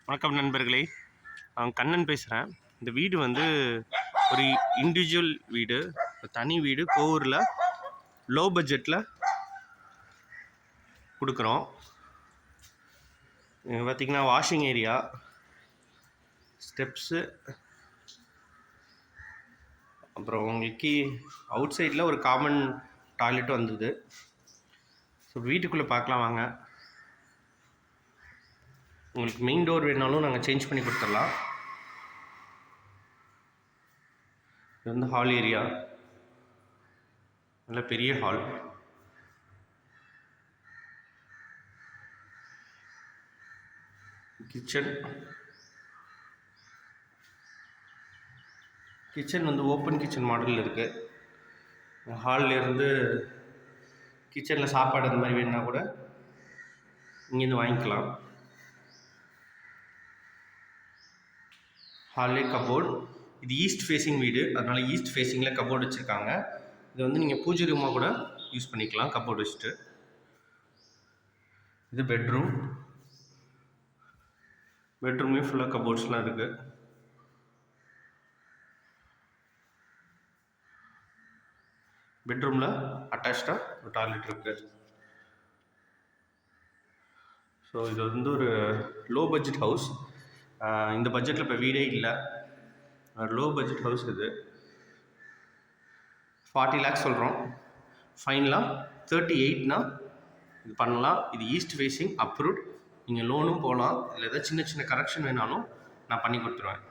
வணக்கம் நண்பர்களே, நான் கண்ணன் பேசுகிறேன். இந்த வீடு வந்து ஒரு இண்டிவிஜுவல் வீடு, தனி வீடு. கோவூரில் லோ பட்ஜெட்டில் கொடுக்குறோம். பார்த்திங்கன்னா வாஷிங் ஏரியா, ஸ்டெப்ஸு, அப்புறம் உங்களுக்கு அவுட் சைடில் ஒரு காமன் டாய்லெட் வந்தது. ஸோ வீட்டுக்குள்ளே பார்க்கலாம் வாங்க. உங்களுக்கு மெயின் டோர் வேணாலும் நாங்கள் சேஞ்ச் பண்ணி கொடுத்துடலாம். இது வந்து ஹால் ஏரியா, நல்ல பெரிய ஹால். கிச்சன் வந்து ஓப்பன் கிச்சன் மாடலில் இருக்குது. ஹால்லேருந்து கிச்சனில் சாப்பாடு அந்த மாதிரி வேணுன்னா கூட இங்கேருந்து வாங்கிக்கலாம். ஹால்லே கபோர்டு. இது ஈஸ்ட் ஃபேஸிங் வீடு, அதனால் ஈஸ்ட் ஃபேஸிங்கில் கபோர்டு வச்சுருக்காங்க. இது வந்து நீங்கள் பூஜை ரூமாக கூட யூஸ் பண்ணிக்கலாம் கபோர்டு வச்சுட்டு. இது பெட்ரூம். பெட்ரூம்லேயும் ஃபுல்லாக கபோர்ட்ஸ்லாம் இருக்குது. பெட்ரூமில் அட்டாச்சாக ஒரு டாய்லெட் இருக்குது. ஸோ இது வந்து ஒரு லோ பட்ஜெட் ஹவுஸ். இந்த பட்ஜெட்டில் இப்போ வீடே இல்லை. லோ பட்ஜெட் ஹவுஸ் இது. 40 lakhs சொல்கிறோம். ஃபைனலாக 38னா இது பண்ணலாம். இது ஈஸ்ட் ஃபேஸிங், அப்ரூவ்ட். நீங்கள் லோனும் போகலாம். இல்லை ஏதாவது சின்ன சின்ன கரெக்ஷன் வேணாலும் நான் பண்ணி கொடுத்துருவேன்.